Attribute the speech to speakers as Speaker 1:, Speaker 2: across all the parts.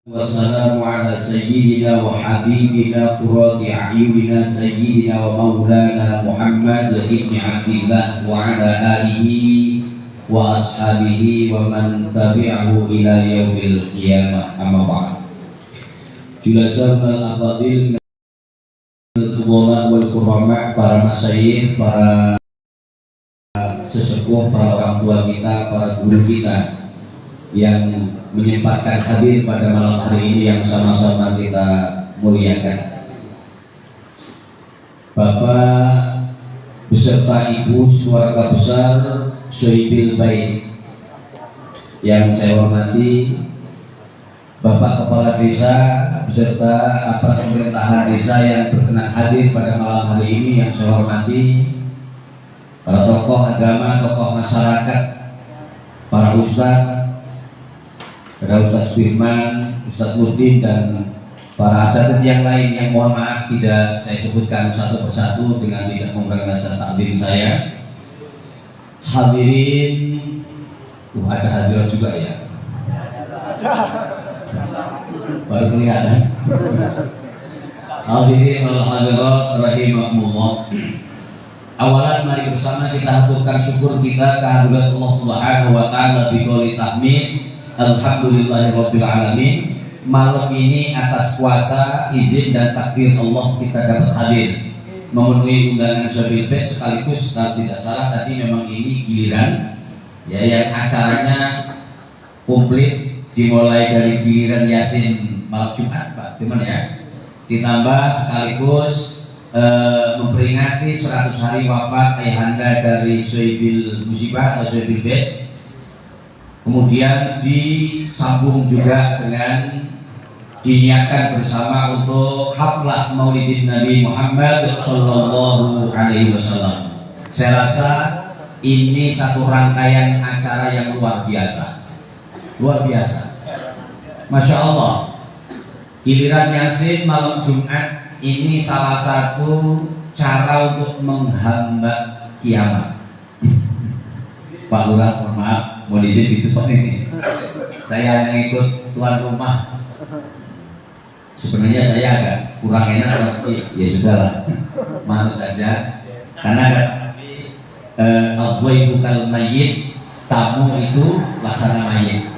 Speaker 1: Wassalamu ala sayyidina wa habibina qurrati a'yunina sayyidina wa maulana Muhammad ibn Abdillah wa ala alihi wa ashabihi wa man tabi'ahu ila yaumil qiyamah, amma ba'd. Julasatul afadil wal kurama, para masyayikh, para sesepuh, para orang tua kita, para guru kita yang menyempatkan hadir pada malam hari ini yang sama-sama kita muliakan. Bapak beserta Ibu keluarga besar Sohibil Bait yang saya hormati, Bapak Kepala Desa beserta aparat pemerintahan desa yang berkenan hadir pada malam hari ini yang saya hormati, para tokoh agama, tokoh masyarakat, para ustadz, ada Ustaz Firman, Ustaz Nurdin, dan para asatidz yang lain yang mohon maaf tidak saya sebutkan satu persatu dengan tidak mengurangi rasa takdim saya. Hadirin, ada hadirat juga ya, baru kelihatan. Hadirin wal hadirat rahimakumullah. Awalan mari bersama kita haturkan syukur kita kehadirat Allah Subhanahu wa taala biqouli tahmid. Alhamdulillahirabbil alamin. Malam ini atas kuasa, izin dan takdir Allah kita dapat hadir memenuhi undangan Sohibil Bait, sekaligus kalau tidak salah tadi memang ini giliran ya yang acaranya komplit, dimulai dari giliran Yasin malam Jumat Pak teman ya, ditambah sekaligus memperingati 100 hari wafat ayahanda dari Sohibil Musibah atau Sohibil Bait. Kemudian disambung juga dengan diniatkan bersama untuk haflah Maulidin Nabi Muhammad Sallallahu Alaihi Wasallam. Saya rasa ini satu rangkaian acara yang luar biasa, luar biasa. Masya Allah. Giliran Yasin malam Jumat ini salah satu cara untuk menghambat kiamat. Pak Lurah, mohon maaf, mau izin gitu Pak ini. Saya hanya ikut tuan rumah. Sebenarnya saya agak kurang enak, tapi ya sudahlah, malu saja. Karena al-ghaibu kal mayyit, tamu itu laksana mayit.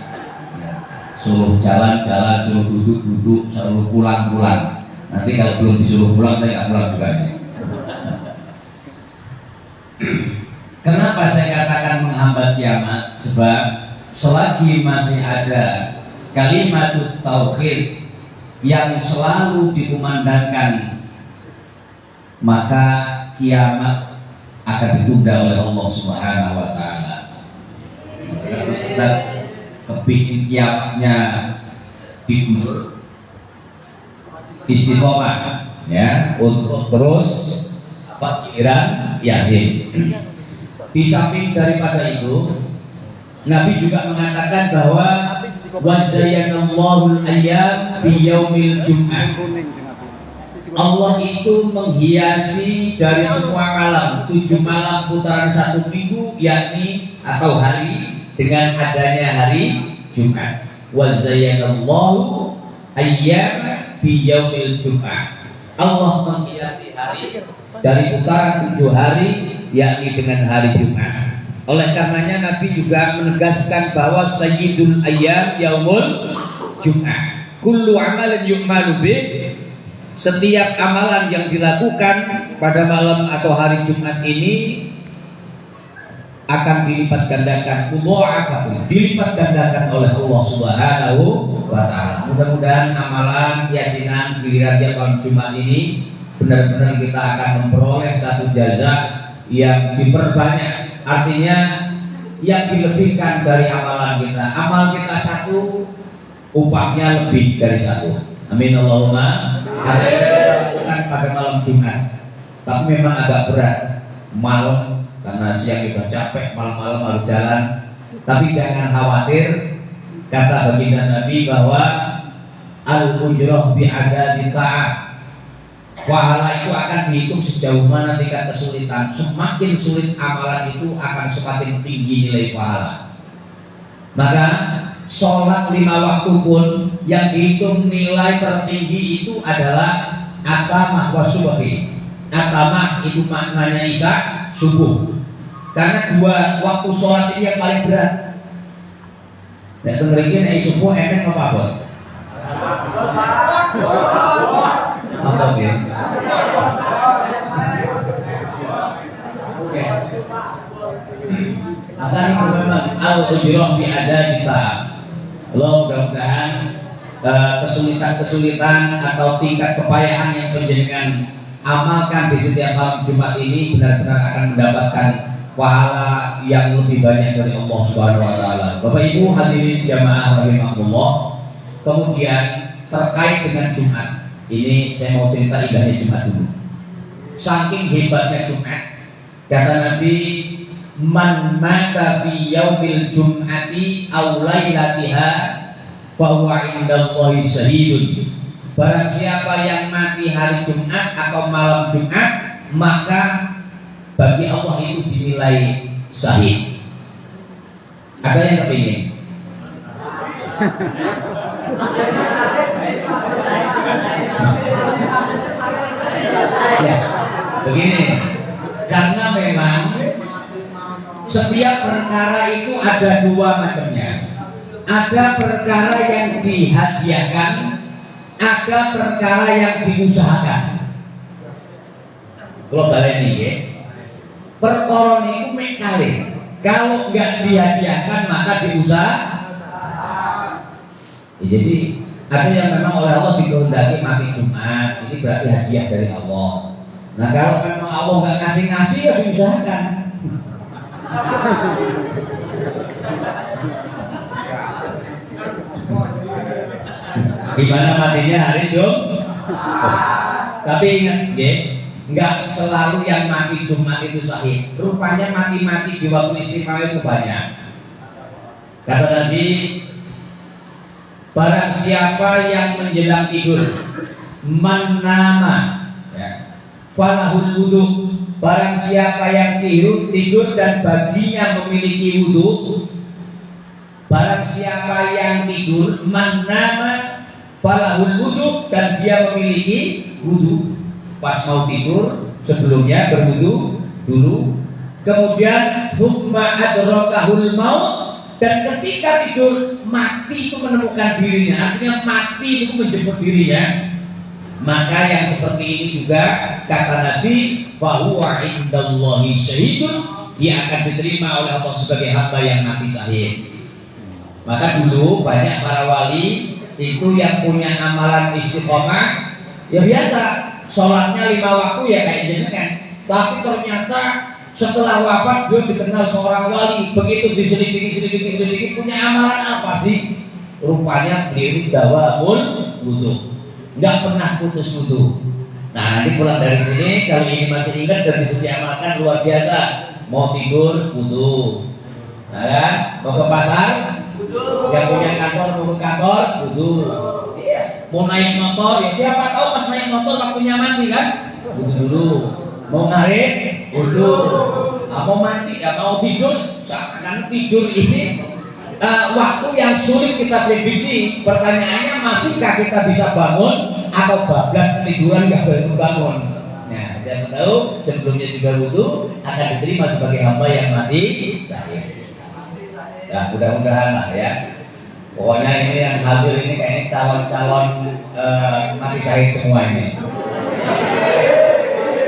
Speaker 1: Suruh jalan-jalan, suruh duduk-duduk, suruh pulang-pulang. Nanti kalau belum disuruh pulang, saya nggak pulang juga. Kenapa saya katakan menghambat kiamat? Sebab selagi masih ada kalimat tauhid yang selalu dikumandangkan, maka kiamat akan ditunda oleh Allah Subhanahu wa taala. Kalau kita kepingin kiamatnya diundur, istiqomah ya untuk terus giliran Yasin. Di samping daripada itu, Nabi juga mengatakan bahwa wazayyanallahu al-ayyam bi yaumil jum'ah. Allah itu menghiasi dari semua malam, 7 malam putaran 1 minggu, yakni atau hari, dengan adanya hari Jumat. Wazayyanallahu ayyam bi yaumil jum'ah. Allah menghiasi hari dari putaran 7 hari, yakni dengan hari Jumat. Oleh karenanya Nabi juga menegaskan bahwa sayyidul ayyam yaumul Jumat. Kullu amalin yu'malu bih, setiap amalan yang dilakukan pada malam atau hari Jumat ini akan dilipat gandakan, dilipat gandakan oleh Allah Subhanahu wa taala. Mudah-mudahan amalan yasinan giliran malam Jumat ini benar-benar kita akan memperoleh satu jaza yang diperbanyak, artinya yang dilebihkan dari amalan kita. Amal kita satu, upahnya lebih dari satu. Amin Allahumma. Ada yang kita lakukan pada malam Jumat, tapi memang agak berat malam karena siang kita capek, malam-malam harus jalan. Tapi jangan khawatir, kata baginda Nabi bahwa al-ujrah bi'adadi ta'ah, pahala itu akan dihitung sejauh mana tingkat kesulitan. Semakin sulit amalan itu akan semakin tinggi nilai pahala. Maka sholat 5 waktu pun yang dihitung nilai tertinggi itu adalah atamah wa subhi. Atamah itu maknanya isya subuh. Karena 2 waktu sholat ini yang paling berat. Dan kemudian subuh enak apa? Apa dia? Akan memang al-ujroh ada kita. Lo mudah-mudahan kesulitan-kesulitan atau tingkat kepayahan yang penjenengan amalkan di setiap malam Jumat ini benar-benar akan mendapatkan pahala yang lebih banyak dari Allah Subhanahu wa taala. Bapak Ibu hadirin jamaah rahimakumullah. Kemudian terkait dengan Jumat. Ini saya mau cerita indahnya Jumat dulu. Saking hebatnya Jumat, kata Nabi, man mata fi yaumil jum'ati aw lailatiha fa huwa indallahi syahidun. Barang siapa yang mati hari Jumat atau malam Jumat, maka bagi Allah itu dinilai syahid. Ada yang kepingin? Ya, begini. Karena memang setiap perkara itu ada 2 macamnya. Ada perkara yang dihadiahkan, ada perkara yang diusahakan. Kalau balik ini ya, perkara itu mekali. Kalau nggak dihadiahkan maka diusahakan. Jadi ada yang memang oleh Allah dikehendaki mati Jumat, ini berarti hadiah dari Allah. Nah kalau memang Allah nggak kasih ya diusahakan. Gimana matinya hari Jumat? Tapi ingat, nggak selalu yang mati Jumat itu sahih. Rupanya mati-mati di waktu istimewa itu banyak. Kata Nabi, barang siapa yang menjelang tidur, manama, ya, falahul wudu. Barang siapa yang tidur dan baginya memiliki wudu. Barang siapa yang tidur, manama, falahul wudu, dan dia memiliki wudu. Pas mau tidur, sebelumnya berwudu dulu. Kemudian summa adrakahul maut, dan ketika tidur mati itu menemukan dirinya, artinya mati itu menjemput dirinya. Maka yang seperti ini juga kata Nabi, fahuwa indallahi syahidun, dia akan diterima oleh Allah sebagai hamba yang mati syahid. Maka dulu banyak para wali itu yang punya amalan istiqomah, ya biasa sholatnya 5 waktu ya kayak jenengan. Tapi ternyata setelah wafat dia dikenal seorang wali. Begitu diselidiki punya amalan apa sih? Rupanya beliau dawamul wudu, nggak pernah putus wudu. Nah nanti pulang dari sini kalau ini masih ingat dan bisa diamalkan luar biasa. Mau tidur wudu, nah, kan? Mau ke pasar wudu, yang punya kantor mau ke kantor wudu. Mau naik motor, ya siapa tahu pas naik motor waktunya mandi kan? Wudu dulu. Mau narik, wudu. Mau mandi, ya mau tidur, kan tidur ini waktu yang sulit kita prediksi. Pertanyaannya, masihkah kita bisa bangun atau bablas ketiduran nggak bangun? Nah, saya tahu sebelumnya juga wudu akan diterima sebagai hamba yang mati syahid. Nah, mudah-mudahan lah ya. Pokoknya ini yang hadir ini kayaknya calon-calon mati syahid semua ini.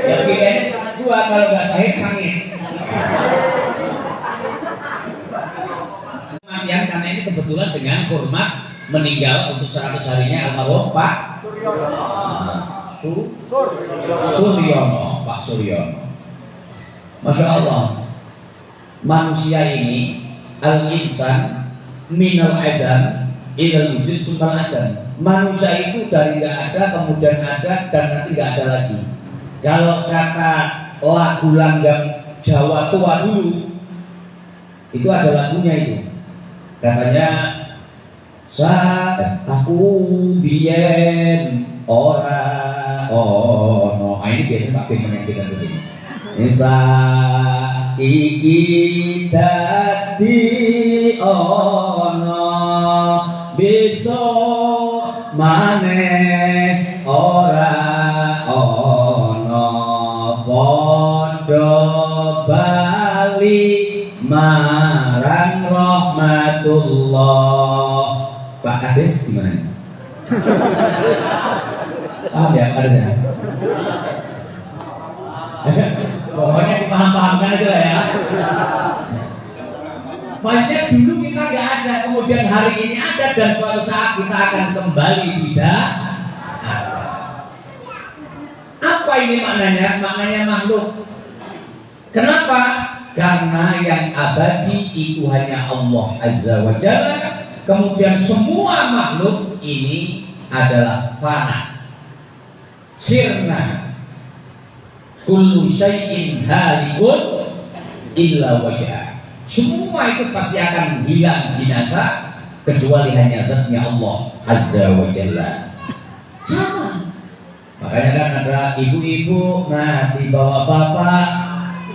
Speaker 1: Yang kayaknya dua kalau nggak syahid sangit. Kematian karena ini kebetulan dengan hormat meninggal untuk 100 harinya almarhum Pak Suryono. Pak Suryono. Masya Allah, manusia ini al-insan minal adam ilal wujud sumber adam. Manusia itu dari nggak ada kemudian ada dan nanti nggak ada lagi. Kalau kata lagu langgam Jawa tua dulu itu ada lagunya itu. Katanya saat aku biyen ora ono. Ini biasanya pakai menyanyikan begini. Saiki dadi ono esok maneh ora ono padha bali marang rahmatullah. Pak Kades gimana? Ya ada. Pokoknya dipaham-pahamkan aja lah ya. Banyak dulu kita nggak ada, kemudian hari ini ada, dan suatu saat kita akan kembali tidak ada. Apa ini maknanya? Maknanya makhluk. Kenapa? Karena yang abadi itu hanya Allah Azza wa Jalla. Kemudian semua makhluk ini adalah fana. Sirna kullu syai'in halikun illa wajhah. Semua itu pasti akan hilang binasa kecuali hanya zatnya Allah Azza wa Jalla. Sama. Makanya kan ada ibu-ibu mati, bapak-bapak,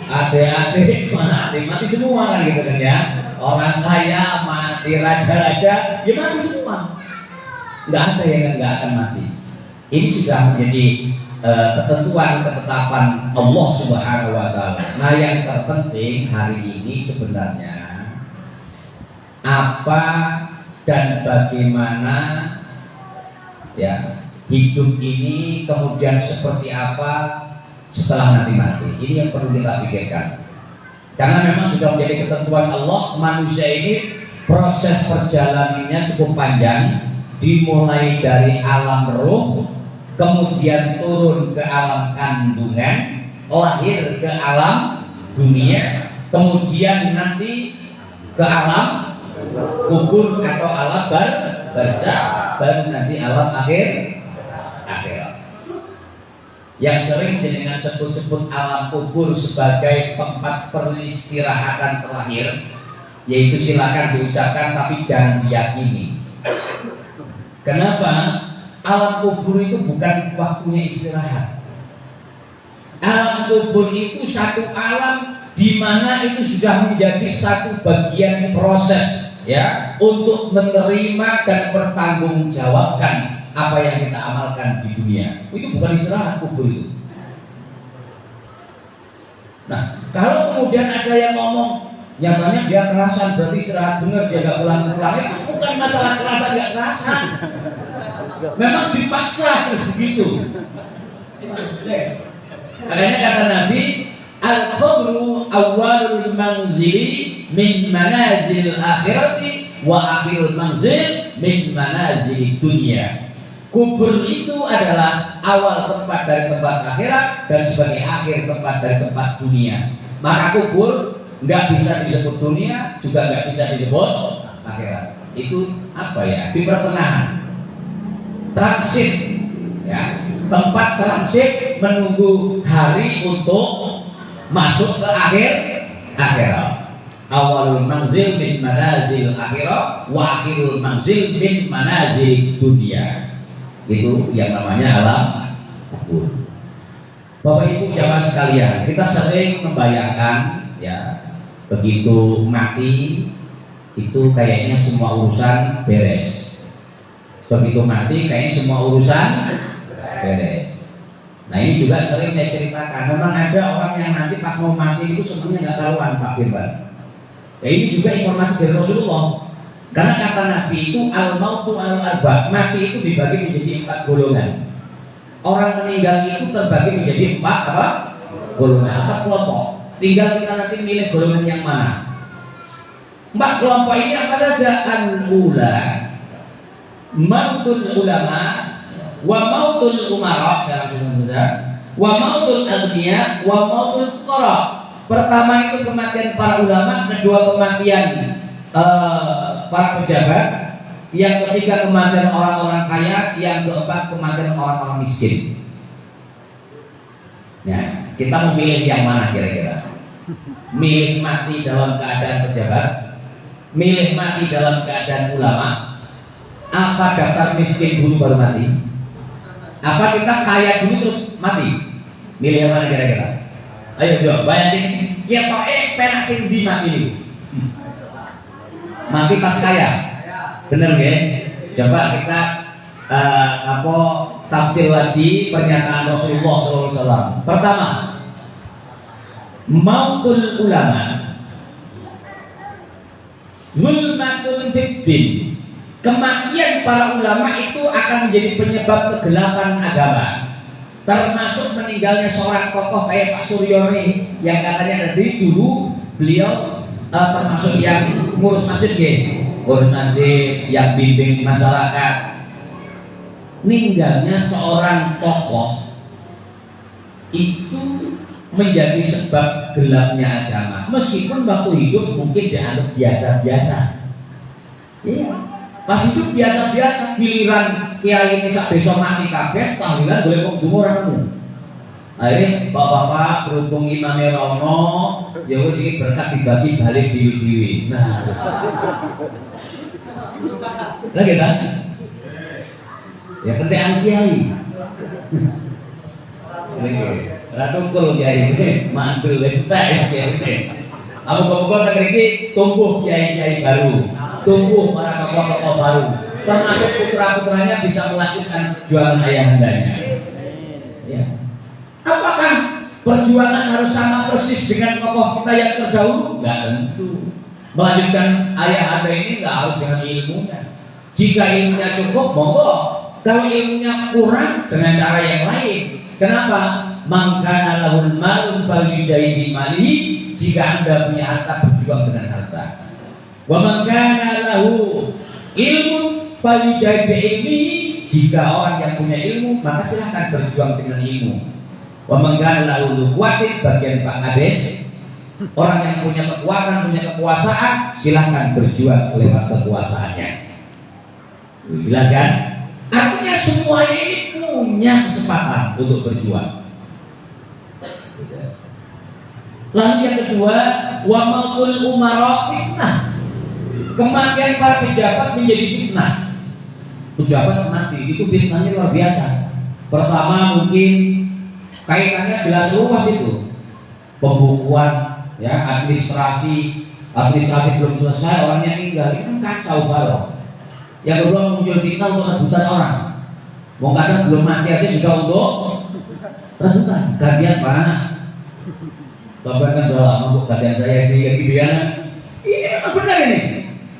Speaker 1: adik-adik mati semua kan gitu kan ya. Orang kaya mati, raja-raja ya mati semua. Nggak ada yang nggak akan mati. Ini sudah menjadi ketentuan ketetapan Allah Subhanahu wa Ta'ala. Nah, yang terpenting hari ini sebenarnya apa dan bagaimana ya hidup ini, kemudian seperti apa setelah nanti mati. Ini yang perlu kita pikirkan. Karena memang sudah menjadi ketentuan Allah, manusia ini proses perjalanannya cukup panjang, dimulai dari alam ruh, kemudian turun ke alam kandungan, lahir ke alam dunia, kemudian nanti ke alam kubur atau alam barzakh, baru nanti alam akhirat. Yang sering dengan sebut-sebut alam kubur sebagai tempat peristirahatan terakhir, yaitu silakan diucapkan tapi jangan diyakini. Kenapa? Alam kubur itu bukan waktunya istirahat. Alam kubur itu satu alam di mana itu sudah menjadi satu bagian proses ya untuk menerima dan bertanggungjawabkan apa yang kita amalkan di dunia. Itu bukan istirahat kubur itu. Nah, kalau kemudian ada yang ngomong nyatanya dia kerasan, berarti istirahat benar, dia gak pulang-pulang, itu bukan masalah kerasan gak kerasan. Memang dipaksa terus begitu. Makanya kata Nabi, al-qabru awwalul manzili min manazil akhirati wa akhirul manzil min manazil dunia. Kubur itu adalah awal tempat dari tempat akhirat dan sebagai akhir tempat dari tempat dunia. Maka kubur nggak bisa disebut dunia, juga nggak bisa disebut akhirat. Itu apa ya? Di pertengahan, transit, ya, tempat transit menunggu hari untuk masuk ke akhirat. Awalul manzil min manazil akhirat wa akhirul manzil min manazil dunia. Itu yang namanya alam kubur. Bapak Ibu jamaah sekalian, kita sering membayangkan ya, begitu mati itu kayaknya semua urusan beres. Begitu mati kayaknya semua urusan beres. Nah, ini juga sering saya ceritakan. Memang ada orang yang nanti pas mau mati itu semuanya nggak karuan, Pak Firman. Ya, ini juga informasi dari Rasulullah. Karena kata Nabi itu al-mautu al-arba', mati itu dibagi menjadi 4 golongan. Orang meninggal itu terbagi menjadi 4 apa? Golongan, 4 kelompok. Tinggal kita nanti milih golongan yang mana. 4 kelompok ini apa saja? Al-ula mautul ulama, wa mautul umara, wa mautul aghniya, wa mautul fuqara. Pertama itu kematian para ulama, kedua kematian para pejabat, yang ketiga kematian orang-orang kaya, yang keempat kematian orang-orang miskin. Nah, kita memilih yang mana kira-kira? Milih mati dalam keadaan pejabat, milih mati dalam keadaan ulama, apa daftar miskin dulu baru mati? Apa kita kaya dulu terus mati? Milih yang mana kira-kira? Ayo jawab, bayangin kita penak sing di mati ini. Mati pas kaya, bener nggih? Coba kita tafsir lagi pernyataan Rasulullah SAW. Pertama, mautul ulama zulmatun fiddin. Kematian para ulama itu akan menjadi penyebab kegelapan agama. Termasuk meninggalnya seorang tokoh kayak Pak Suryono yang katanya dari dulu beliau termasuk yang ngurus masjid, ngurus masjid, yang bimbing masyarakat. Meninggalnya seorang tokoh itu menjadi sebab gelapnya agama. Meskipun waktu hidup mungkin dianggap biasa-biasa. Iya. Pas hidup biasa-biasa, giliran kiai ini sak besok mati kabeh, tahlilan boleh kok dungo orangmu. Akhirnya bapak-bapak berhubung imamnya rono, ya wis iki berkat dibagi balik diri-diri. Nah. Lagi kan? Ya penting kiai. Ratungkul kiai ini, mantul letak ya kiai. Apa-apa kan iki tumbuh kiai-kiai baru, tumbuh para tokoh-tokoh baru, termasuk putra-putranya bisa melanjutkan perjuangan ayahandanya. Ya. Apakah perjuangan harus sama persis dengan tokoh kita yang terdahulu? Enggak tentu. Melanjutkan ayahanda ini enggak harus dengan ilmunya. Jika ilmunya cukup, monggo. Kalau ilmunya kurang, dengan cara yang lain. Kenapa? Mangkana lahul malun falyujahid malihi. Jika Anda punya harta, berjuang dengan harta. Wa mangkana lahu ilmu falyujahid bi'ilmi. Jika orang yang punya ilmu, maka silahkan berjuang dengan ilmu. Wa mangkana lahu quwwatin, bagian Pak Ades. Orang yang punya kekuatan, punya kekuasaan, silahkan berjuang lewat kekuasaannya. Jelas kan? Artinya semuanya ini punya kesempatan untuk berjuang. Lalu yang kedua, wa mautul umara fitnah. Kematian para pejabat menjadi fitnah. Pejabat mati itu fitnahnya luar biasa. Pertama mungkin kaitannya jelas luas itu. Pembukuan, ya, administrasi belum selesai, orangnya meninggal, itu kan kacau balau. Yang kedua muncul fitnah untuk rebutan orang. Mau kadang belum mati aja sudah untuk rebutan. Gantian Pak. Bapak kan udah lama kok gantian saya sih kayak gitu ya. Ini memang benar ini.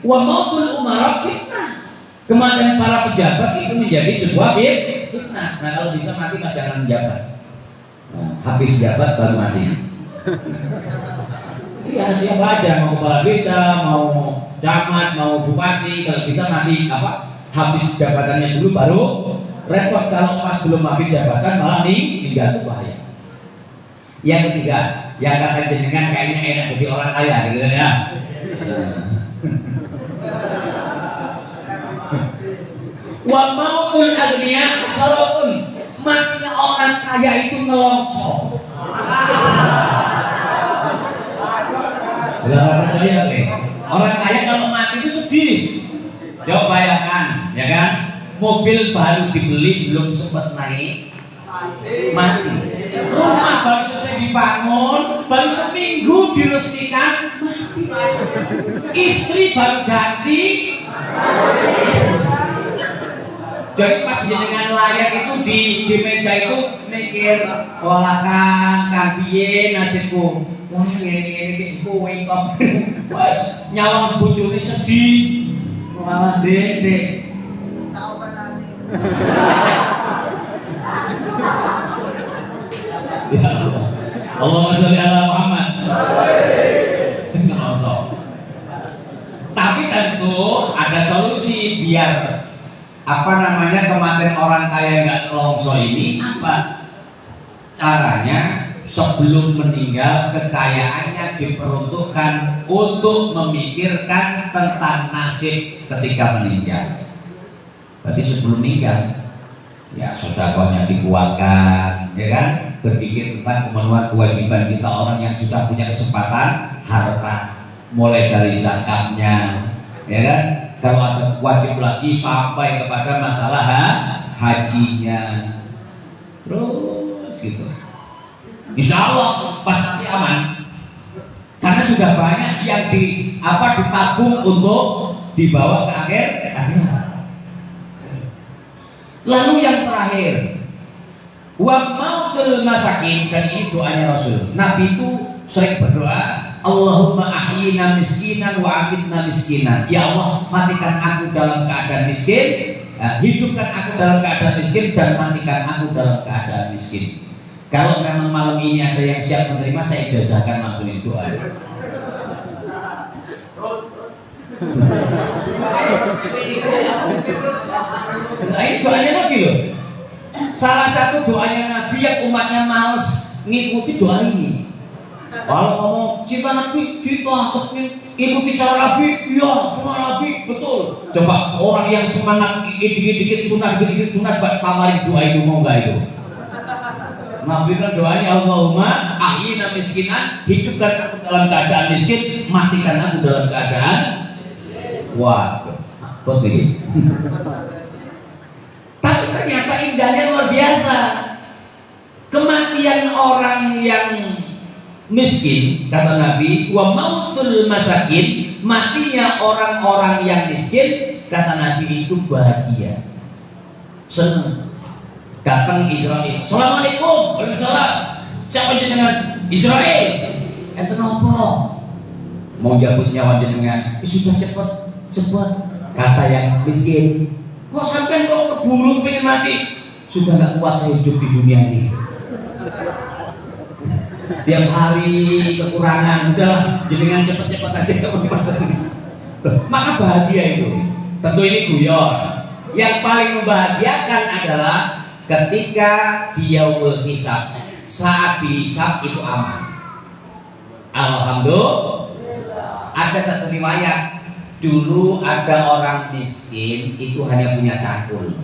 Speaker 1: Wa mautul umara fitnah. Kematian para pejabat itu menjadi sebuah fitnah. Nah kalau bisa mati mah jangan menjabat. Nah, habis jabat baru mati. Iya siapa aja, mau kepala desa, mau camat, mau bupati, kalau bisa mati habis jabatannya dulu baru repot. Kalau pas belum habis jabatan malah tinggal, itu bahaya. Yang ketiga, yang kata jenengan kayaknya enak jadi orang kaya gitu kan ya. Wa mautul agniya salatun. Matinya orang kaya itu nelongso. Orang kaya kalau mati itu sedih. Coba bayangkan, ya kan? Mobil baru dibeli belum sempat naik, mati. Rumah baru selesai dibangun, baru seminggu diresmikan, mati. Istri baru ganti. Jadi pas dengan layak itu di meja itu mikir, kang piye nasibku. Wah ini kowe kok pas nyawang bojone sedih. Malah Dek. Ya Allah. Allahumma sholli ala Muhammad. Tapi tentu ada solusi biar kematian orang kaya nggak nelongso ini apa? Caranya sebelum meninggal kekayaannya diperuntukkan untuk memikirkan tentang nasib ketika meninggal. Berarti sebelum meninggal ya sedekahnya dikuatkan, ya kan? Berpikir tentang pemenuhan kewajiban kita orang yang sudah punya kesempatan harta, mulai dari zakatnya, ya kan? Kalau ada wajib lagi sampai kepada masalah hajinya, terus gitu. Insya Allah pas nanti aman, karena sudah banyak yang ditabung untuk dibawa ke akhir. Lalu yang terakhir, wa mautul masakin, dan ini doanya Rasul. Nabi itu sering berdoa, Allahumma ahyina miskinan wa amitna miskinan. Ya Allah, matikan aku dalam keadaan miskin, hidupkan aku dalam keadaan miskin, dan matikan aku dalam keadaan miskin. Kalau memang malam ini ada yang siap menerima, saya ijazahkan langsung itu doa. Nah, ini doanya Nabi loh. Salah satu doanya Nabi yang umatnya males ngikuti doa ini. Kalau ngomong cinta Nabi, cinta ikuti cara Nabi, iya semua Nabi, betul. Coba orang yang semangat dikit-dikit sunat, tamarin doa itu, mau nggak itu? Nabi kan doanya Allahumma ahyina miskinan, hidupkan aku dalam keadaan miskin, matikan aku dalam keadaan. Wah, kok begini? Tapi ternyata indahnya luar biasa. Kematian orang yang miskin, kata Nabi, wa mautul masakin, matinya orang-orang yang miskin, kata Nabi itu bahagia, senang. Datang Israel, Assalamualaikum, waalaikumsalam. Siapa jenengan? Israel. Enten apa? Mau jabut nyawa jenengan? Sudah cepat. Kata yang miskin, kok sampai kok keburu pengen mati? Sudah gak kuat saya hidup di dunia ini. Tiap hari kekurangan, udah jenengan cepat-cepat aja. Maka bahagia itu. Tentu ini guyon. Yang paling membahagiakan adalah ketika di yaumul hisab, saat dihisab itu aman. Alhamdulillah. Ada satu riwayat, dulu ada orang miskin itu hanya punya cangkul.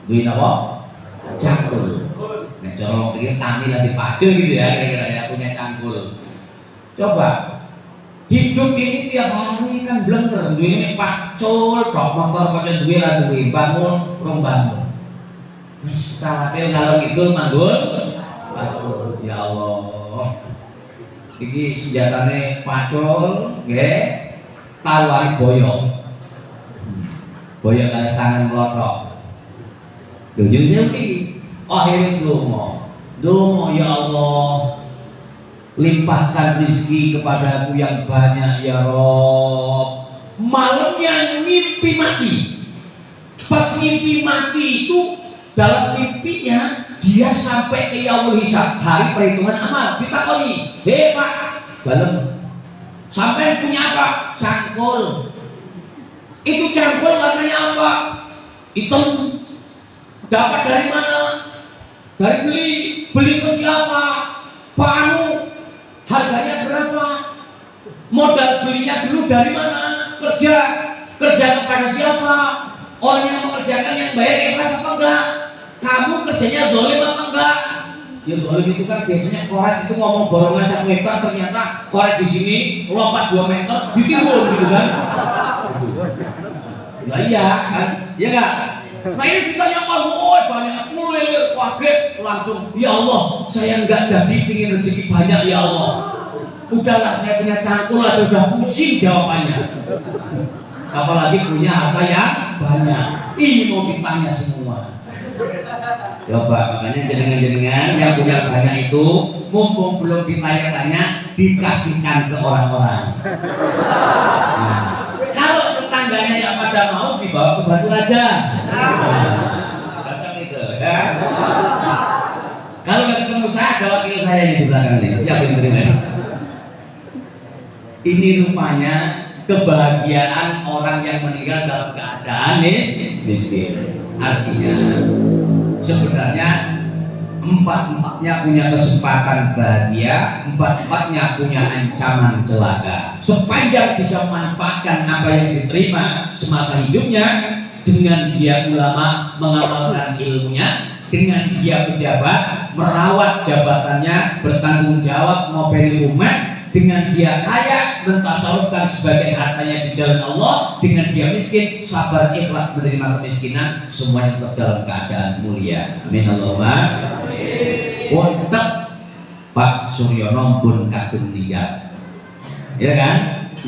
Speaker 1: Duit apa? Cangkul. Nah, jorong pikir kami lagi pacul gitu ya, kira-kira ya, punya cangkul. Coba hidup ini tiap hari kan blenger, duit ini pacul, prok motor pakai duit lah, duit bangun, rong bangun. Tapi kalau gitu manggul, ya Allah. Iki senjatane pacul, nggih, tawari boyong. Boyong kali tangan melotok. Lho yo iki akhire donga ya Allah. Limpahkan rezeki kepadaku yang banyak ya Rob. Malamnya ngimpi mati. Pas ngimpi mati itu, dalam mimpinya dia sampai ke yaumul hisab, hari perhitungan amal. Ditakoni, "Hei Pak, balem, sampai punya apa?" Cangkul. Itu cangkul warnanya apa? Hitam. Dapat dari mana? Dari beli ke siapa? Pak Anu, harganya berapa? Modal belinya dulu dari mana? Kerja kepada siapa? Orang yang mengerjakan yang bayar ikhlas apa enggak? Kamu kerjanya dolim apa enggak? Ya dolim itu kan biasanya korek itu ngomong borongan 1 meter, ternyata korek di sini lompat 2 meter, ditimbun gitu kan? Nah iya kan? Iya enggak? Nah ini ditanya Allah, banyak mulai kaget langsung, ya Allah, saya enggak jadi pingin rezeki banyak ya Allah. Udahlah, saya punya cangkul aja udah pusing jawabannya. Apalagi punya harta yang banyak. Ini mau ditanya semua. Coba, makanya jenengan-jenengan yang punya banyak itu, mumpung belum ditanya-tanya, dikasihkan ke orang-orang. Nah, kalau tetangganya yang pada mau, dibawa ke Batu Raja. Cocok itu, ya. Kalau nggak ketemu saya, ada wakil saya di belakang ini. Siapa yang terima? Ini rupanya kebahagiaan orang yang meninggal dalam keadaan miskin. Artinya sebenarnya empat-empatnya punya kesempatan bahagia, empat-empatnya punya ancaman celaka. Sepanjang bisa memanfaatkan apa yang diterima semasa hidupnya, dengan dia ulama mengamalkan ilmunya, dengan dia pejabat merawat jabatannya, bertanggung jawab ngopeni umat, dengan dia kaya mentasawufkan sebagai hartanya di jalan Allah, dengan dia miskin sabar ikhlas menerima kemiskinan, semuanya tetap dalam keadaan mulia. Amin Allahumma amin. Wonten Pak Suryono pun kadung liya, ya kan?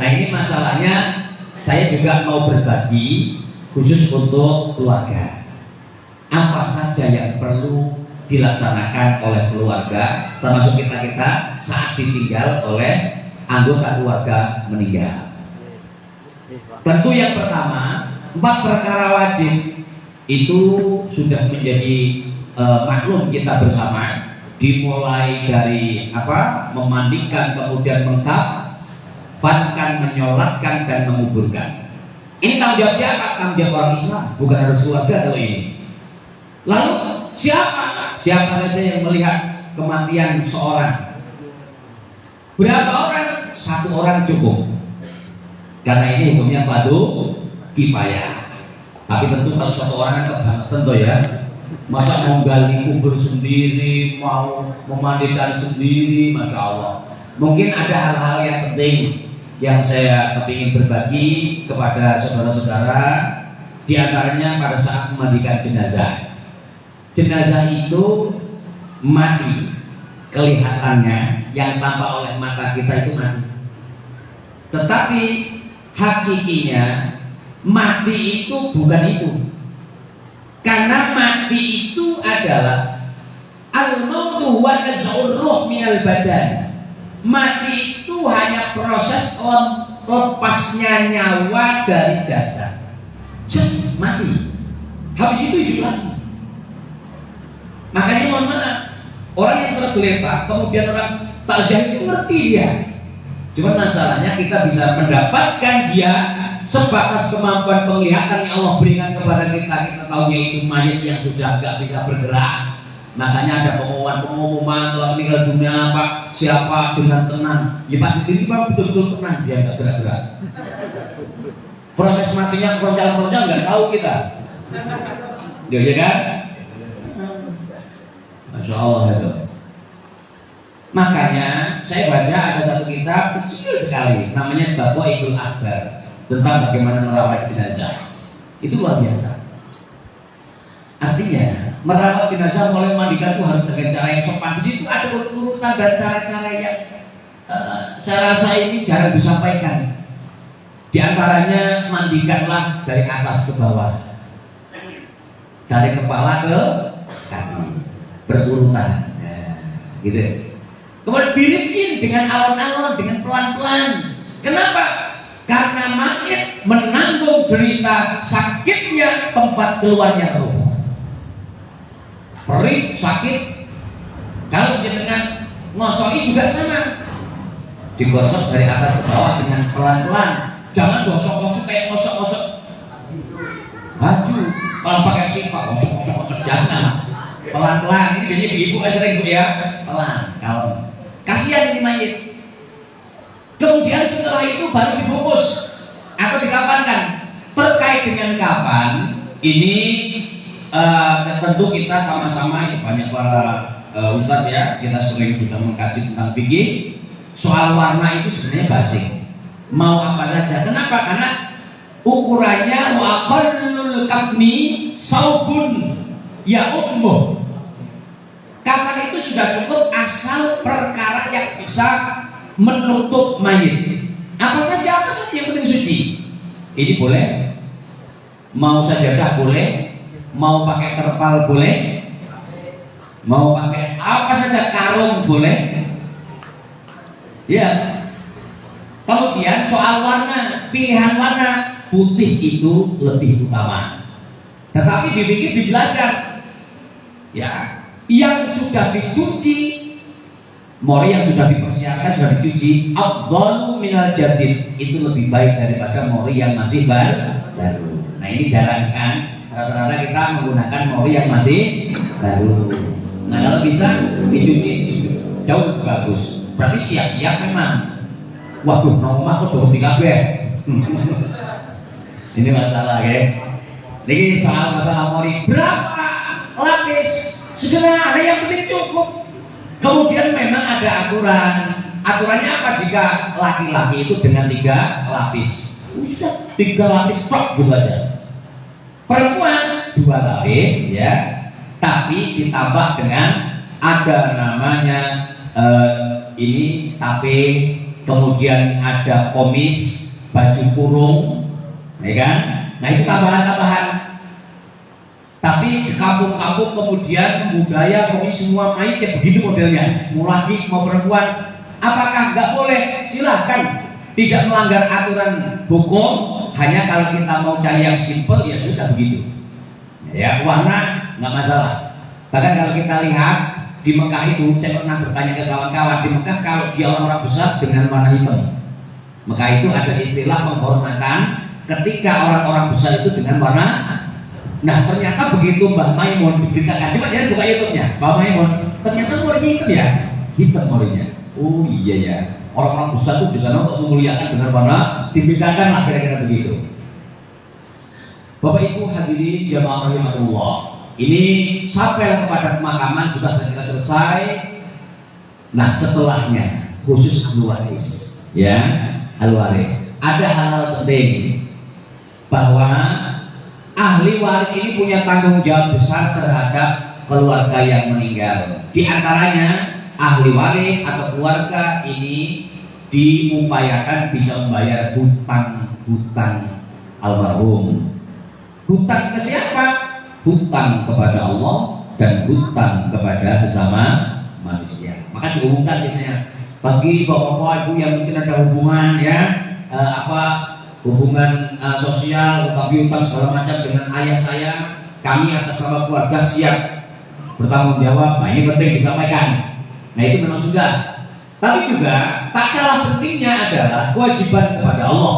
Speaker 1: Nah ini masalahnya, saya juga mau berbagi khusus untuk keluarga. apa saja yang perlu dilaksanakan oleh keluarga, termasuk kita saat ditinggal oleh anggota keluarga meninggal. Tentu yang pertama, 4 perkara wajib itu sudah menjadi maklum kita bersama. Dimulai dari memandikan, kemudian mengkafankan, menyolatkan, dan menguburkan. Ini tanggung jawab siapa? Tanggung jawab orang Islam, bukan harus keluarga kalau ini. Lalu siapa saja yang melihat kematian seorang? Berapa orang? 1 orang cukup. Karena ini hukumnya fardu kifayah. Tapi tentu kalau 1 orang kan tentu ya. Masa mau gali kubur sendiri, mau memandikan sendiri, Masya Allah. Mungkin ada hal-hal yang penting yang saya ingin berbagi kepada saudara-saudara. Di antaranya pada saat memandikan jenazah. Jenazah itu mati, kelihatannya yang tampak oleh mata kita itu mati. Tetapi hakikinya mati itu bukan itu. Karena mati itu adalah al-mautu wa naz'ur ruh minal badan. Mati itu hanya proses lepasnya nyawa dari jasad. Mati. Habis itu hidup lagi. Makanya mohon maaf, orang yang tergeletak kemudian orang takziah itu ngerti dia. Cuma masalahnya kita bisa mendapatkan dia sebatas kemampuan penglihatan yang Allah berikan kepada kita. Kita tahunya itu mayat yang sudah gak bisa bergerak. Makanya ada pengumuman telah meninggal dunia siapa dengan tenang. Ya pasti ini Pak betul-betul tenang, dia gak gerak-gerak. Proses matinya keroncal-keroncal gak tahu kita. Ya kan? Masya Allah itu. Makanya saya baca ada satu kitab kecil sekali, namanya Baqaul Akhbar, tentang bagaimana merawat jenazah. Itu luar biasa. Artinya merawat jenazah mulai mandikan itu harus dengan cara yang sopan. Di situ ada urutan dan cara-cara yang saya rasa ini jarang disampaikan. Di antaranya mandikanlah dari atas ke bawah, dari kepala ke kaki, berurutan, gitu. Kemudian dirikin dengan alon-alon, dengan pelan-pelan. Kenapa? Karena mayit menanggung derita sakitnya tempat keluarnya ruh. Perih, sakit. Kalau jenengan ngosoi juga sama. Digosok dari atas ke bawah dengan pelan-pelan. Jangan gosok-gosok kayak gosok-gosok baju. Kalau pakai sifat gosok-gosok jangan. Pelan-pelan. Ini biasanya ibu sering bu ya. Pelan, kalem. Kasihan ini mayit. Kemudian setelah itu baru dibungkus atau dikafankan. Terkait dengan kapan ini tentu kita sama-sama ya, banyak para ustadz ya, kita sering sudah mengkaji tentang fikih. Soal warna itu sebenarnya basic. Mau apa saja. Kenapa? Karena ukurannya wa aqallul kafni saubun ya ummuh. Kapan itu sudah cukup asal perkara yang bisa menutup mayit. Apa saja yang penting suci. Ini boleh. Mau sajadah boleh. Mau pakai terpal boleh. Mau pakai apa saja, karung boleh. Ya. Kemudian soal warna, pilihan warna, putih itu lebih utama. Tetapi dibikin dijelaskan. Ya. Yang sudah dicuci, mori yang sudah dipersiapkan, sudah dicuci, afdalu minal jadid, itu lebih baik daripada mori yang masih baru. Nah ini jalankan, rata-rata kita menggunakan mori yang masih baru. Nah kalau bisa dicuci jauh lebih bagus. Berarti siap-siap memang. Waduh, nomah kok jauh 3 Ini masalah ya. Ini soal masalah mori. Berapa lapis? Segera ada yang penting cukup. Kemudian memang ada aturan. Aturannya apa jika laki-laki itu dengan 3 lapis? Sudah 3 lapis plak gitu aja. Perempuan 2 lapis ya. Tapi ditambah dengan ada namanya ini tape, kemudian ada komis, baju kurung, ya kan? Nah itu tambahan-tambahan. Tapi di kampung-kampung kemudian budaya pokoknya semua main kayak begitu modelnya. Mau laki mau perempuan, apakah nggak boleh? Silahkan, tidak melanggar aturan hukum. Hanya kalau kita mau cari yang simple ya sudah begitu. Ya warna nggak masalah. Bahkan kalau kita lihat di Mekah itu, saya pernah bertanya ke kawan-kawan di Mekah, kalau dia orang besar dengan warna hitam. Mekah itu ada istilah menghormatkan ketika orang-orang besar itu dengan warna. Nah ternyata begitu Mbah Maimun diberitakan, coba dia buka YouTube-nya, Mbah Maimun, ternyata warnanya hitam ya, hitam warnanya. Oh iya ya, orang-orang besar itu di sana untuk memuliakan dengan warna, dibedakan lah kira-kira begitu. Bapak Ibu hadirin jamaah rahimakumullah, ini sampai kepada pemakaman sudah segera selesai. Nah setelahnya khusus ahli waris, ya ahli waris, ada hal-hal penting bahwa ahli waris ini punya tanggung jawab besar terhadap keluarga yang meninggal. Di antaranya ahli waris atau keluarga ini diupayakan bisa membayar hutang-hutang almarhum. Hutang ke siapa? Hutang kepada Allah dan hutang kepada sesama manusia. Maka diumumkan biasanya bagi bapak-bapak ibu yang mungkin ada hubungan hubungan sosial, tapi utang segala macam dengan ayah saya, kami atas nama keluarga siap bertanggung jawab. Nah ini penting disampaikan. Nah itu memang sudah. Tapi juga tak kalah pentingnya adalah kewajiban kepada Allah.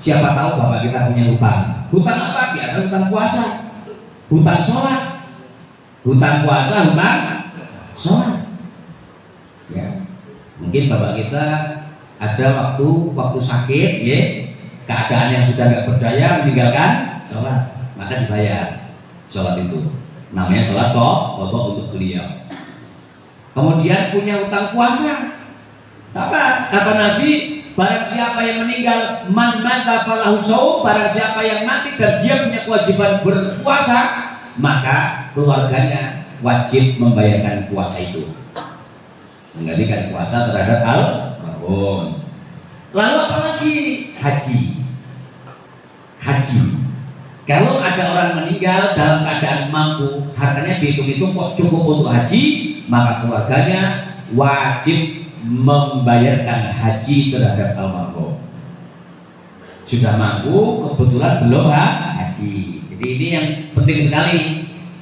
Speaker 1: Siapa tahu bapak kita punya hutang. Hutang apa? Dia ada hutang puasa, hutang sholat, hutang puasa, hutang sholat. Ya, mungkin bapak kita ada waktu sakit, ya. Keadaan yang sudah nggak berdaya meninggalkan sholat, maka dibayar sholat itu. Namanya sholat pokok untuk beliau. Kemudian punya utang puasa. Apa? Kata Nabi, barang siapa yang meninggal man mata falahu shaum, barang siapa yang mati dan dia punya kewajiban berpuasa, maka keluarganya wajib membayarkan puasa itu, menggantikan puasa terhadap almarhum. Lalu apalagi haji. Kalau ada orang meninggal dalam keadaan mampu, hartanya dihitung-hitung kok cukup untuk haji, maka keluarganya wajib membayarkan haji terhadap almarhum. Sudah mampu, kebetulan belum haji. Jadi ini yang penting sekali.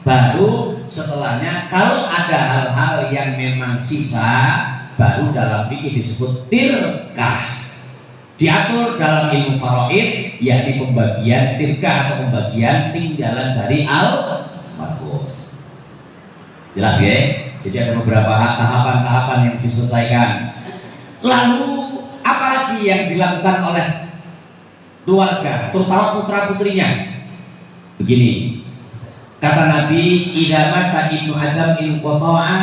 Speaker 1: Baru setelahnya kalau ada hal-hal yang memang sisa, baru dalam fikih disebut tirkah. Diatur dalam ilmu faraid, yakni pembagian tirkah atau pembagian tinggalan dari almarhum. Jelas ya? Jadi ada beberapa tahapan-tahapan yang diselesaikan. Lalu apalagi yang dilakukan oleh keluarga, terutama putra-putrinya? Begini, kata Nabi, idza mata ibnu adam in qata'a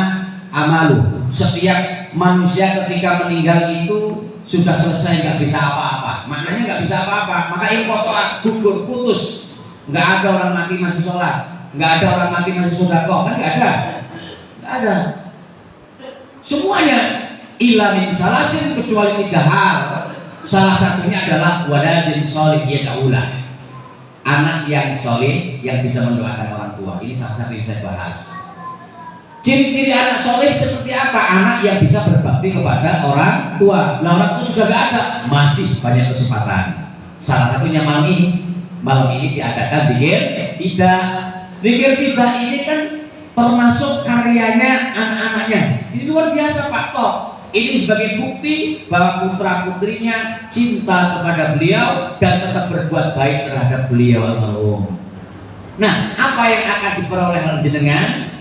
Speaker 1: amalu. Setiap manusia ketika meninggal itu sudah selesai, nggak bisa apa-apa. Maknanya nggak bisa apa-apa. Maka in qata'a, gugur, putus. Nggak ada orang mati masih sholat, nggak ada orang mati masih sedekah, kan nggak ada. Ada semuanya illa min salasin, kecuali 3 hal. Salah satunya adalah waladin sholih yad'ulah, anak yang soleh yang bisa mendoakan orang tua. Ini salah satu yang saya bahas. Ciri-ciri anak soleh seperti apa? Anak yang bisa berbakti kepada orang tua. Nah orang tua sudah gak ada, masih banyak kesempatan. Salah satunya malam ini diadakan zikir fidah ini kan termasuk karyanya anak-anaknya. Ini luar biasa Pak Tok. Ini sebagai bukti bahwa putra-putrinya cinta kepada beliau dan tetap berbuat baik terhadap beliau almarhum. Nah, apa yang akan diperoleh oleh jenengan?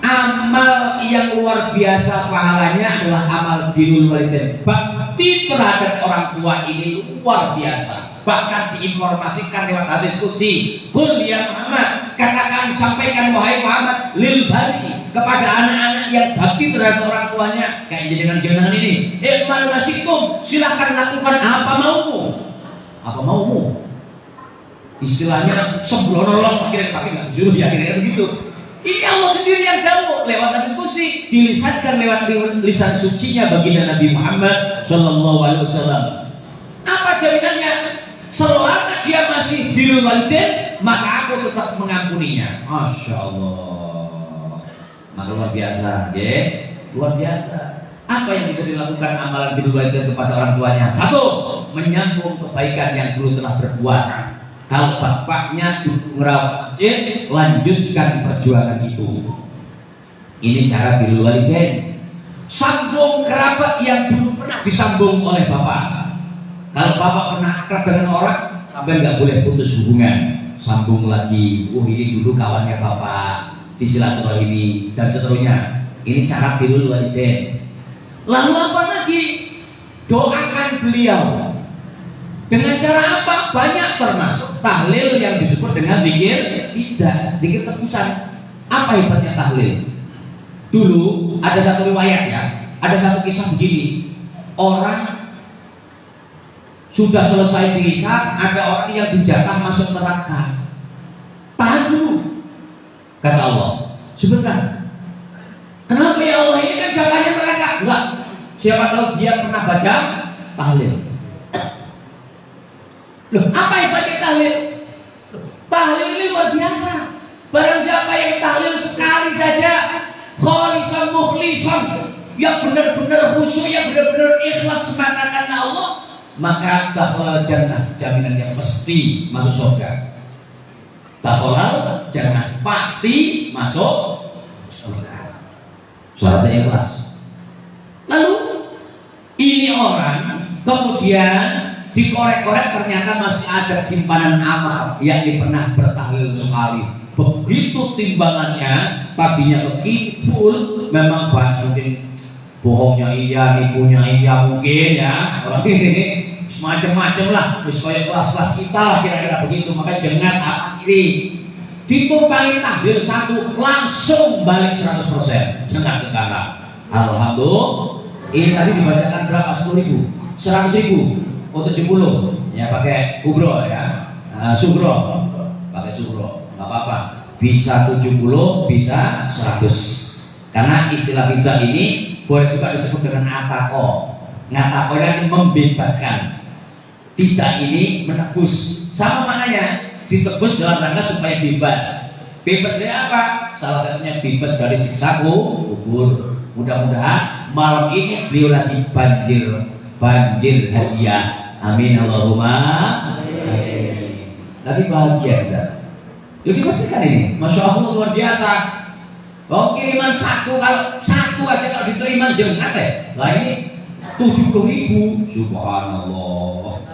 Speaker 1: Amal yang luar biasa pahalanya adalah amal birrul walidain. Bakti terhadap orang tua ini luar biasa. Bahkan diinformasikan lewat hadis qudsi, qul ya Muhammad, katakan, sampaikan wahai Muhammad, lil bari, kepada anak-anak yang bakti terhadap orang tuanya, kayak jenengan ini, ikmal nasikum, silakan lakukan apa maumu. Istilahnya sembrono los akhirnya, tapi nggak disuruh ya, akhirnya begitu. Ini Allah sendiri yang dawuh lewat diskusi, dilisankan lewat lisan sucinya baginda Nabi Muhammad Sallallahu Alaihi Wasallam. Apa jaminannya? Selama dia masih birrul walidain, maka aku tetap mengampuninya. Masya Allah. Maka luar biasa, ya, luar biasa. Apa yang bisa dilakukan amalan birrul walidain kepada orang tuanya? Satu, menyambung kebaikan yang dulu telah berbuat. Kalau bapaknya dulu merawat masjid, lanjutkan perjuangan itu. Ini cara birrul walidain. Sambung kerabat yang dulu pernah disambung oleh bapak. Kalau bapak pernah akrab dengan orang, sampai nggak boleh putus hubungan, sambung lagi. Ini dulu kawannya bapak, disilaturahimi dan seterusnya. Ini cara birrul walidain. Lalu apa lagi? Doakan beliau. Dengan cara apa? Banyak, termasuk tahlil yang disebut dengan zikir tidak, zikir tebusan. Apa hebatnya tahlil? Dulu ada satu riwayat, ya, ada satu kisah begini. Orang sudah selesai dihisab, ada orang yang dijatah masuk neraka. Tahan dulu, kata Allah. Sebentar. Kenapa ya Allah, ini kan jatahnya neraka? Enggak. Siapa tahu dia pernah baca tahlil. Loh, apa hebatnya tahlil? Tahlil ini luar biasa. Barang siapa yang tahlil sekali saja, khalisan mukhlisan, yang benar-benar khusyuk, yang benar-benar ikhlas semata karena Allah, maka dakhalal jannah, jaminan yang pasti masuk surga. Dakhalal jannah, pasti masuk surga. Syaratnya ikhlas. Lalu ini orang kemudian dikorek-korek, ternyata masih ada simpanan amal yang pernah bertahlil sekali. Begitu timbangannya, tadinya full, memang banyak mungkin bohongnya iya, nipunya iya mungkin, ya. Orang ini semacam-macam lah, misalnya kelas-kelas kita lah kira-kira begitu. Maka jangan akhiri ditumpangi tahlil satu langsung balik 100%, jangan kekala. Alhamdulillah. Ini tadi dibacakan berapa? 10.000, 100.000, oh 70, ya pakai kubro, ya, subro, pakai subro, nggak apa-apa. Bisa 70, bisa 100. Karena istilah bid'ah ini boleh juga disebut dengan atako. Ngatako ini membebaskan. Tidak ini menebus. Sama maknanya, ditebus dalam rangka supaya bebas. Bebas dari apa? Salah satunya bebas dari siksa kubur. Mudah-mudahan malam ini beliau lagi banjir hadiah. Amin Allahumma amin. Tapi bahagia, Ustaz. Jadi pastikan ini, Masya Allah luar biasa. Oh, kiriman satu, kalau satu aja kalau diterima jengat ya. Nah ini 70.000, subhanallah.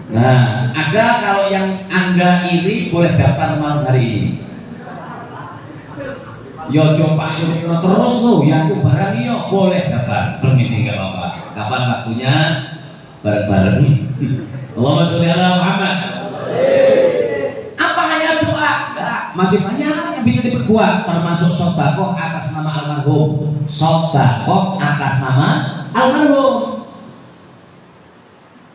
Speaker 1: Nah, ada kalau yang Anda iri boleh daftar malam hari ini. Yo coba suruh terus tuh, ya aku barang yo boleh daftar. Ini nggak apa-apa. Kapan waktunya bareng-bareng. Allahumma sholli ala Muhammad. Apa hanya doa? Enggak, masih banyak yang bisa diperbuat, termasuk sedekah atas nama almarhum. Sedekah atas nama almarhum.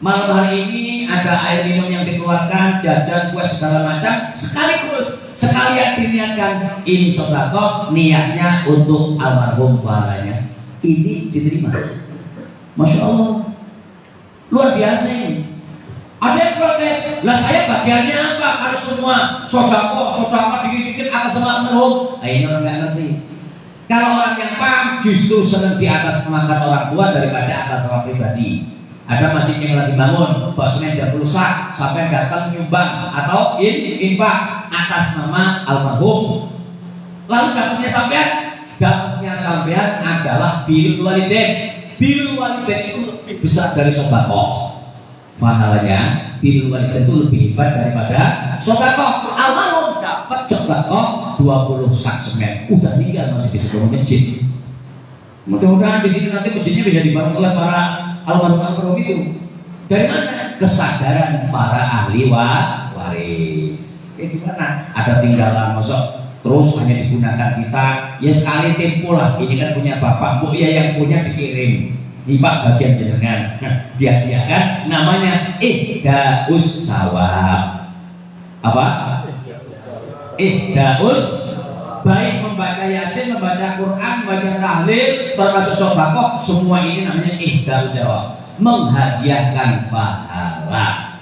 Speaker 1: Malam hari ini ada air minum yang dikeluarkan, jajan, kue segala macam, sekaligus sekalian diniatkan ini sedekah, niatnya untuk almarhum pahalanya. Ini diterima. Masya Allah, luar biasa ini. Ada yang protes, lah saya bagiannya apa? Harus semua sedekah dikit-dikit atas nama almarhum. Nah, ini orang nggak ngerti. Kalau orang yang paham justru senang di atas mengangkat orang tua daripada atas orang pribadi. Ada masjid yang lagi bangun, bosnya tidak rusak, sampai datang nyumbang atau infak atas nama almarhum. Lalu dapatnya sampean adalah birrul walidain. Birrul walidain itu lebih besar dari sedekah. Pahalanya birrul walidain itu lebih hebat daripada sedekah. Almarhum dapat sedekah 20 sak semen, udah tinggal masih bisa bangun masjid. Mudah-mudahan di sini nanti masjidnya bisa dibangun oleh para almarhum itu. Dari mana? Kesadaran para ahli waris. Gimana? Ada tinggalan masuk terus hanya digunakan kita. Ya sekali tempo lah. Ini kan punya bapak, bu ya yang punya dikirim. Ini pak bagian jenengan. Dia kan namanya ihdaus sawab. Apa? Ihdaus. Baik membaca Yasin, membaca Quran, membaca tahlil, termasuk sedekah, semua ini namanya ihdaus sawab, menghadiahkan pahala.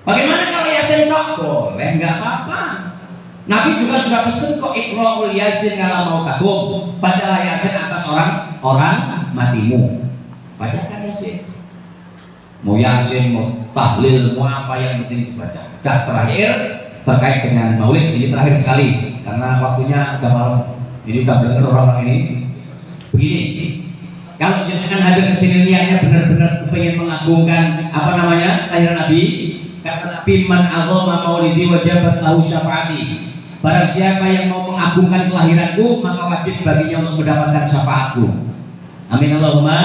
Speaker 1: Bagaimana kalau Yasin kok boleh, nggak apa-apa. Nabi juga sudah pesen kok Iqra'ul Yasin kalau mau kagum. Bacalah Yasin atas orang matimu. Bacakan Yasin. Mau Yasin, mau tahlil, mau apa yang penting dibaca. Dan terakhir terkait dengan maulid, ini terakhir sekali karena waktunya udah malam. Ini udah benar orang-orang ini. Begini, kalau jangan hadir ke sini niatnya benar-benar pengen mengagungkan apa namanya kelahiran Nabi, kata Nabi man azama maulidi wajabat lahu syafaati. Barang siapa yang mau mengagungkan kelahiranku, maka wajib baginya untuk mendapatkan syafaatku. Amin Allahumma.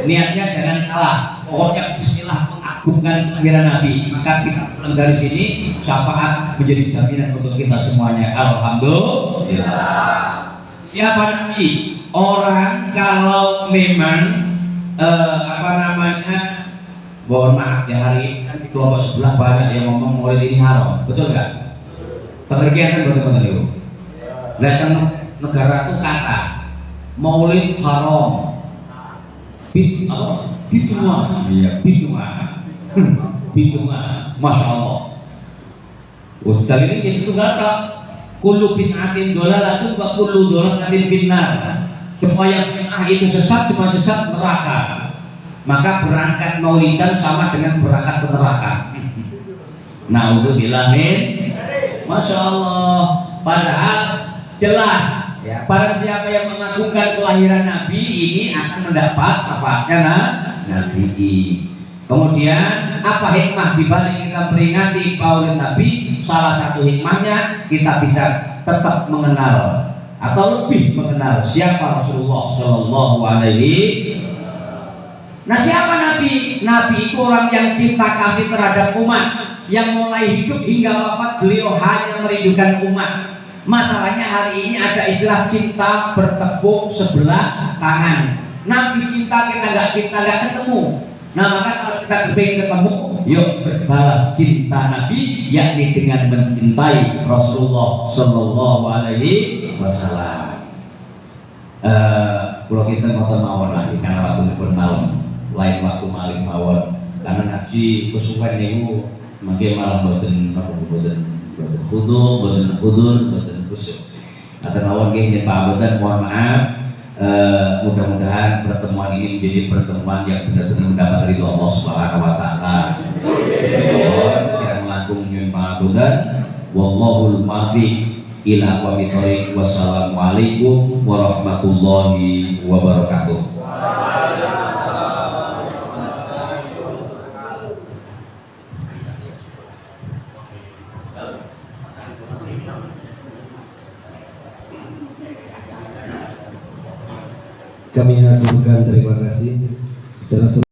Speaker 1: Niatnya jangan kalah. Pokoknya bismillah mengagungkan kelahiran Nabi. Maka kita pulang dari sini, syafaat menjadi jaminan untuk kita semuanya. Alhamdulillah. Siapa Nabi? Orang kalau memang apa namanya, mohon maaf ya, hari ini kan di kelompok sebelah banyak yang ngomong maulid ini haram, betul nggak? Pengertian kan betul-betul itu. Lihat negara itu kata maulid haram. Bid'ah, iya bid'ah, masya Allah. Ustaz ini itu nggak ada. Kullu bid'atin dolalatun wa kullu dolalatin finnar. Supaya bid'ah itu sesat, cuma sesat neraka. Maka berangkat maulidan sama dengan berangkat ke neraka. Naudzubillah min. Masya Allah. Padahal jelas ya, barang siapa yang mengagungkan kelahiran Nabi ini akan mendapat syafaatnya Nabi. Kemudian apa hikmah dibalik kita peringati maulid Nabi? Salah satu hikmahnya kita bisa tetap mengenal atau lebih mengenal siapa Rasulullah Shallallahu Alaihi. Nah, siapa Nabi? Nabi itu orang yang cinta kasih terhadap umat, yang mulai hidup hingga wafat beliau hanya merindukan umat. Masalahnya hari ini ada istilah cinta bertepuk sebelah tangan. Nabi cinta, kita nggak cinta, nggak ketemu. Nah, maka kalau kita ingin ketemu, yuk berbalas cinta Nabi, yakni dengan mencintai Rasulullah Shallallahu Alaihi Wasallam. Kalau kita ngotot mawon lagi karena waktu pun malam, lain waktu maling mawon. Karena ngaji kesuwen niku mungkin malam boten khusyuk. Atau mawon nggih nyepaboten, mohon maaf. Mudah-mudahan pertemuan ini menjadi pertemuan yang benar-benar mendapat ridho Allah Subhanahu wa taala. Yang melangkung nyumpahaken wallahul muwaffiq ila aqwamit thoriq. Wassalamualaikum warahmatullahi wabarakatuh.
Speaker 2: Kami aturkan terima kasih secara